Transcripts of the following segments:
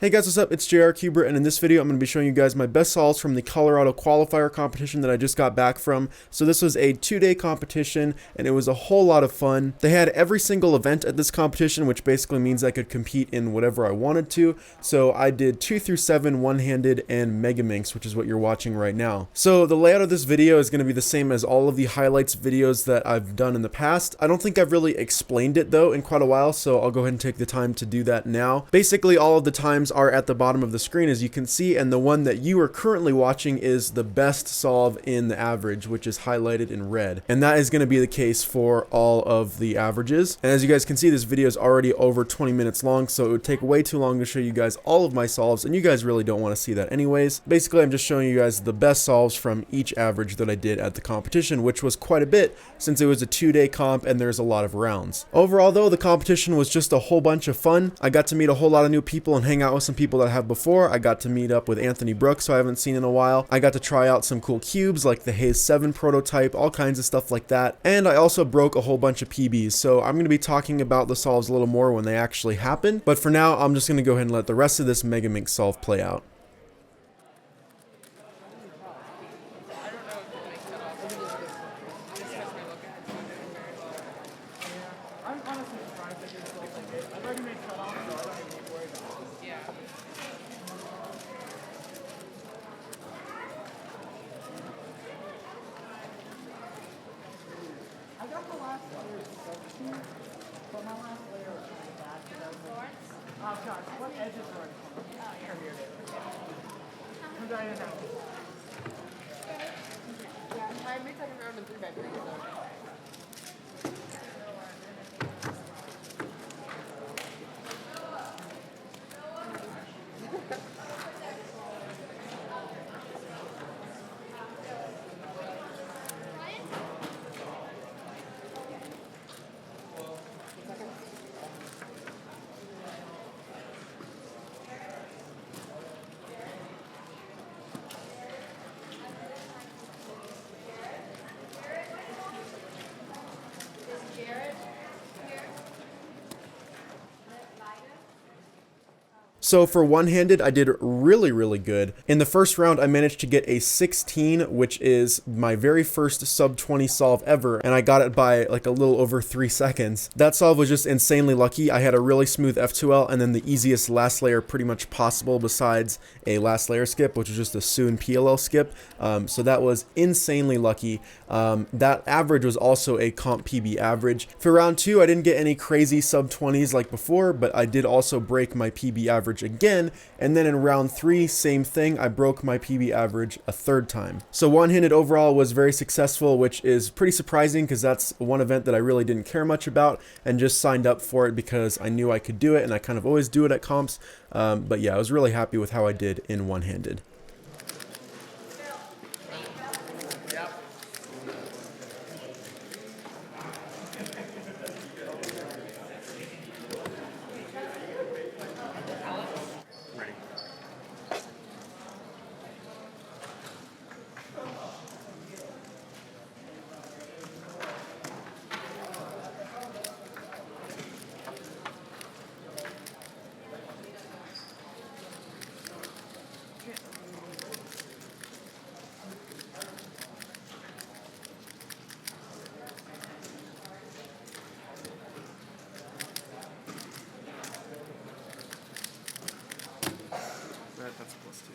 Hey guys, what's up? It's JR Cuber, and in this video I'm going to be showing you guys my best solves from the Colorado Qualifier competition that I just got back from. So this was a 2-day competition, and it was a whole lot of fun. They had every single event at this competition, which basically means I could compete in whatever I wanted to. So I did 2 through 7 one-handed and Mega Minx, which is what you're watching right now. So the layout of this video is going to be the same as all of the highlights videos that I've done in the past. I don't think I've really explained it though in quite a while, so I'll go ahead and take the time to do that now. Basically, all of the times are at the bottom of the screen, as you can see, and the one that you are currently watching is the best solve in the average, which is highlighted in red, and that is going to be the case for all of the averages. And as you guys can see, this video is already over 20 minutes long, so it would take way too long to show you guys all of my solves, and you guys really don't want to see that anyways. Basically, I'm just showing you guys the best solves from each average that I did at the competition, which was quite a bit since it was a 2-day comp and there's a lot of rounds. Overall though, the competition was just a whole bunch of fun. I got to meet a whole lot of new people and hang out with some people that I have before. I got to meet up with Anthony Brooks, who I haven't seen in a while. I got to try out some cool cubes like the Haze 7 prototype, all kinds of stuff like that. And I also broke a whole bunch of PBs, so I'm going to be talking about the solves a little more when they actually happen. But for now, I'm just going to go ahead and let the rest of this Mega Minx solve play out. I'm honestly surprised that you're still like it. I've already made cutoffs, so I don't even need to worry about it. Yeah. I got the last layer 17, but my last layer was kind of bad because I was like, oh gosh, what edges are I coming? Oh, here it is. Because I didn't have it. Yeah, I made second round in 3x3, so. So for one-handed, I did really good. In the first round, I managed to get a 16, which is my very first sub 20 solve ever, and I got it by like a little over 3 seconds. That solve was just insanely lucky. I had a really smooth F2L and then the easiest last layer pretty much possible besides a last layer skip, which was just a Soon PLL skip. So that was insanely lucky. That average was also a comp PB average. For round 2, I didn't get any crazy sub 20s like before, but I did also break my PB average again, and then in round 3, same thing, I broke my PB average a third time. So one-handed overall was very successful, which is pretty surprising because that's one event that I really didn't care much about and just signed up for it because I knew I could do it, and I kind of always do it at comps. But yeah, I was really happy with how I did in one-handed. That's plus 2,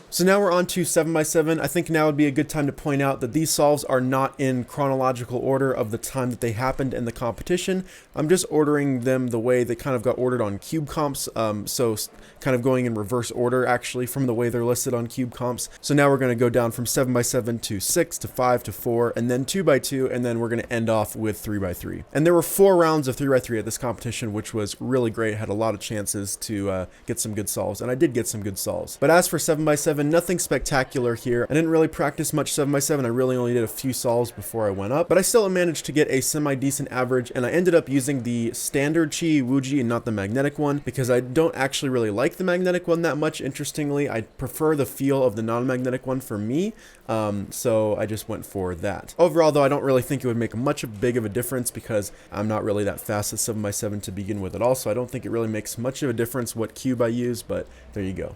So now we're on to 7x7. I think now would be a good time to point out that these solves are not in chronological order of the time that they happened in the competition. I'm just ordering them the way they kind of got ordered on cube comps, so kind of going in reverse order actually from the way they're listed on cube comps. So now we're going to go down from 7x7 to 6 to 5 to 4 and then 2x2, and then we're going to end off with 3x3. And there were 4 rounds of 3x3 at this competition, which was really great. Had a lot of chances to get some good solves, and I did get some good solves. But as for 7x7, nothing spectacular here. I didn't really practice much 7x7. I really only did a few solves before I went up, but I still managed to get a semi-decent average, and I ended up using the standard Chi Wuji and not the magnetic one because I don't actually really like the magnetic one that much. Interestingly, I prefer the feel of the non-magnetic one for me, so I just went for that. Overall, though, I don't really think it would make much big of a difference because I'm not really that fast at 7x7 to begin with at all, so I don't think it really makes much of a difference what cube I use, but there you go.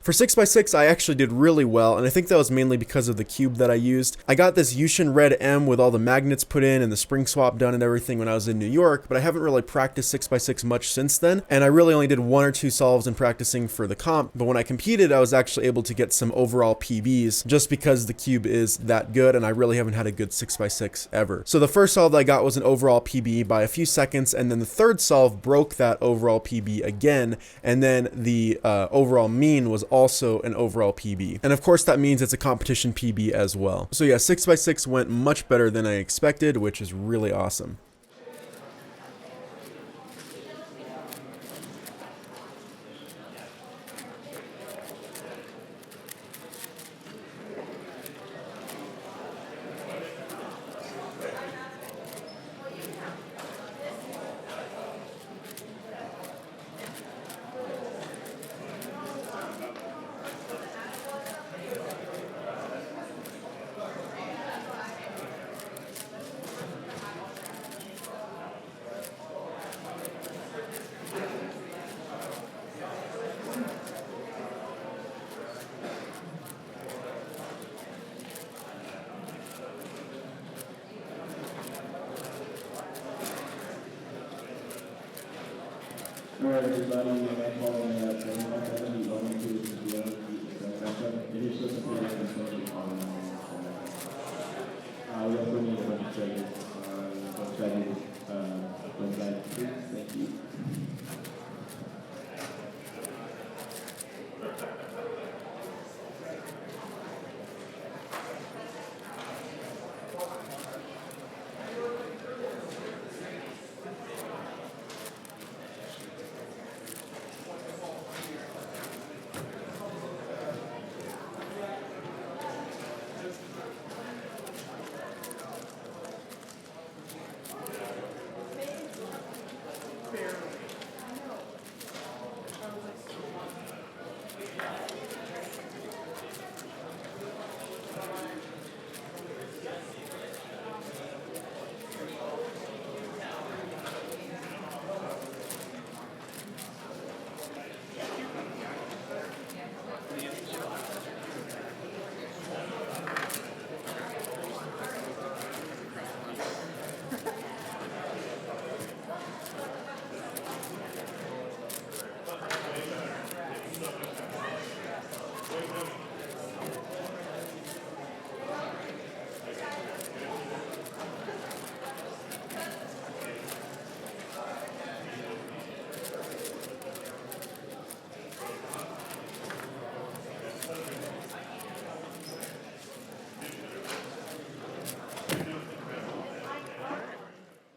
For 6x6, I actually did really well, and I think that was mainly because of the cube that I used. I got this Yushin Red M with all the magnets put in and the spring swap done and everything when I was in New York, but I haven't really practiced 6x6 much since then, and I really only did 1 or 2 solves in practicing for the comp, but when I competed, I was actually able to get some overall PBs just because the cube is that good, and I really haven't had a good 6x6 ever. So the first solve I got was an overall PB by a few seconds, and then the third solve broke that overall PB again, and then the overall mean was also an overall PB. And of course that means it's a competition PB as well. So yeah, 6x6 went much better than I expected, which is really awesome. everybody. I'm following that. Everybody going to it is just a pretty good we also need a bunch of judges. Thank you.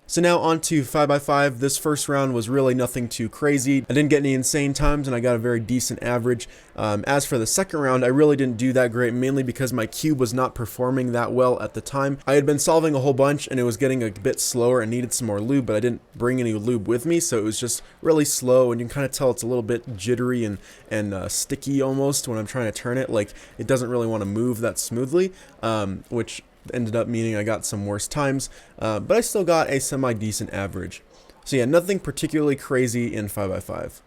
So now on to 5x5. This first round was really nothing too crazy. I didn't get any insane times and I got a very decent average. As for the second round, I really didn't do that great, mainly because my cube was not performing that well at the time. I had been solving a whole bunch and it was getting a bit slower and needed some more lube, but I didn't bring any lube with me, so it was just really slow, and you can kind of tell it's a little bit jittery and sticky almost when I'm trying to turn it. Like, it doesn't really want to move that smoothly, which ended up meaning I got some worse times, but I still got a semi-decent average. So yeah, nothing particularly crazy in 5x5.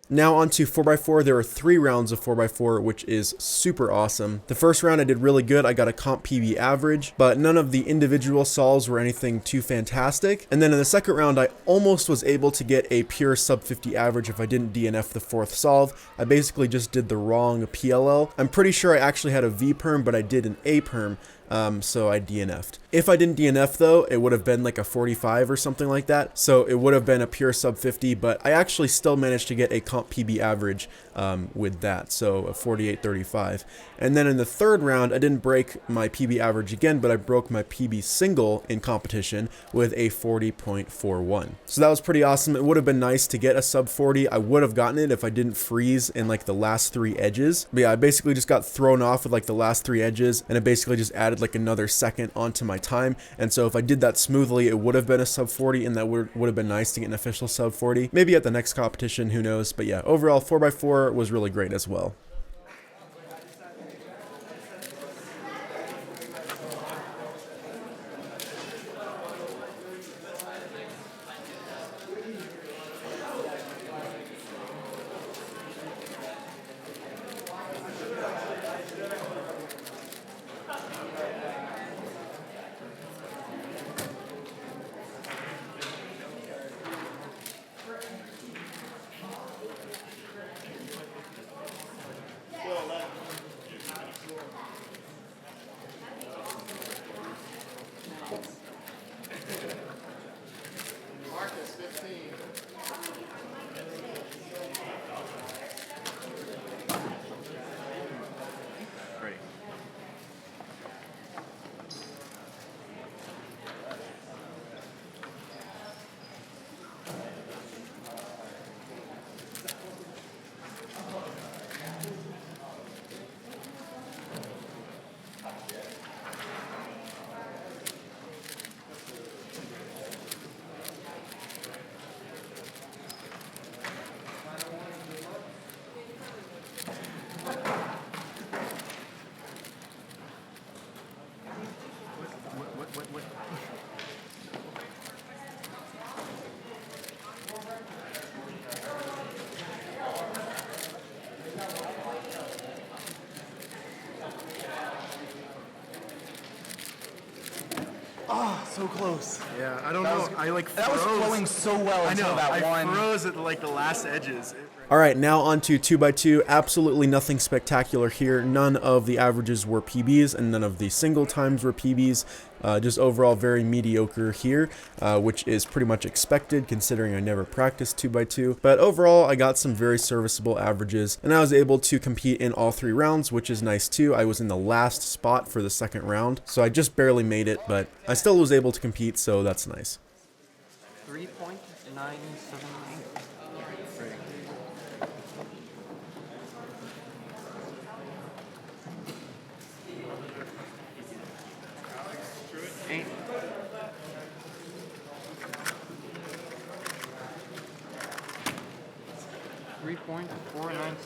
Now on to 4x4, there are 3 rounds of 4x4, which is super awesome. The first round I did really good, I got a comp PB average, but none of the individual solves were anything too fantastic. And then in the second round, I almost was able to get a pure sub 50 average if I didn't DNF the 4th solve. I basically just did the wrong PLL. I'm pretty sure I actually had a V perm, but I did an A perm. So I DNF'd. If I didn't DNF though, it would have been like a 45 or something like that. So it would have been a pure sub 50, but I actually still managed to get a comp PB average with that. So a 48.35. And then in the third round, I didn't break my PB average again, but I broke my PB single in competition with a 40.41. So that was pretty awesome. It would have been nice to get a sub 40. I would have gotten it if I didn't freeze in like the last 3 edges. But yeah, I basically just got thrown off with like the last 3 edges, and it basically just added like another second onto my time. And so if I did that smoothly, it would have been a sub 40, and that would have been nice to get an official sub 40. Maybe at the next competition, who knows. But yeah, overall 4x4 was really great as well. Marcus, 15. Great. What? 'Ah, so close. Yeah, I don't That know. was- I like That was froze. flowing so well I until know. that I one. froze at like the last edges. All right, now on to 2x2. Absolutely nothing spectacular here. None of the averages were PBs, and none of the single times were PBs. Just overall very mediocre here, which is pretty much expected considering I never practiced 2x2. But overall, I got some very serviceable averages, and I was able to compete in all 3 rounds, which is nice too. I was in the last spot for the second round, so I just barely made it, but I still was able to compete, so that's nice. 3.978. 3.497.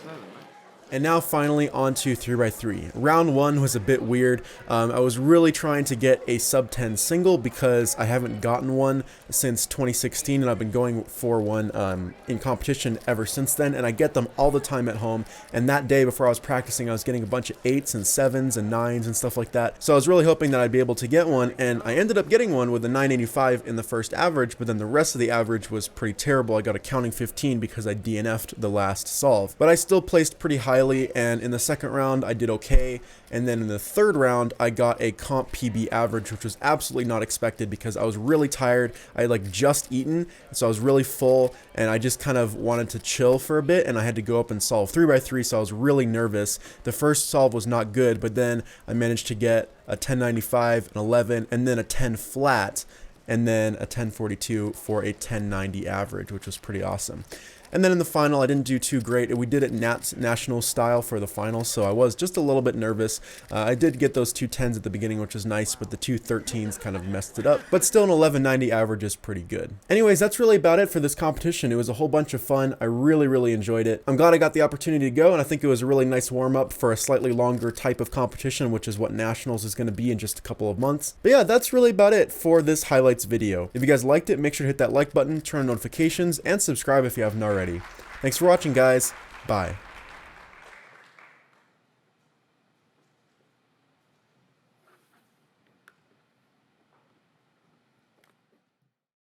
And now finally on to 3x3. Round 1 was a bit weird. I was really trying to get a sub 10 single because I haven't gotten one since 2016, and I've been going for one in competition ever since then, and I get them all the time at home. And that day before I was practicing, I was getting a bunch of 8s and 7s and 9s and stuff like that. So I was really hoping that I'd be able to get one, and I ended up getting one with a 985 in the first average, but then the rest of the average was pretty terrible. I got a counting 15 because I DNF'd the last solve. But I still placed pretty highly, and in the second round I did okay, and then in the third round I got a comp PB average, which was absolutely not expected because I was really tired. I had like just eaten, so I was really full, and I just kind of wanted to chill for a bit, and I had to go up and solve 3x3, so I was really nervous. The first solve was not good, but then I managed to get a 1095, an 11, and then a 10 flat, and then a 1042 for a 1090 average, which was pretty awesome. And then in the final, I didn't do too great. We did it national style for the final, so I was just a little bit nervous. I did get those 2 10s at the beginning, which was nice, but the 2 13s kind of messed it up. But still, an 1190 average is pretty good. Anyways, that's really about it for this competition. It was a whole bunch of fun. I really enjoyed it. I'm glad I got the opportunity to go, and I think it was a really nice warm-up for a slightly longer type of competition, which is what nationals is going to be in just a couple of months. But yeah, that's really about it for this highlights video. If you guys liked it, make sure to hit that like button, turn on notifications, and subscribe if you haven't already. Thanks for watching, guys. Bye.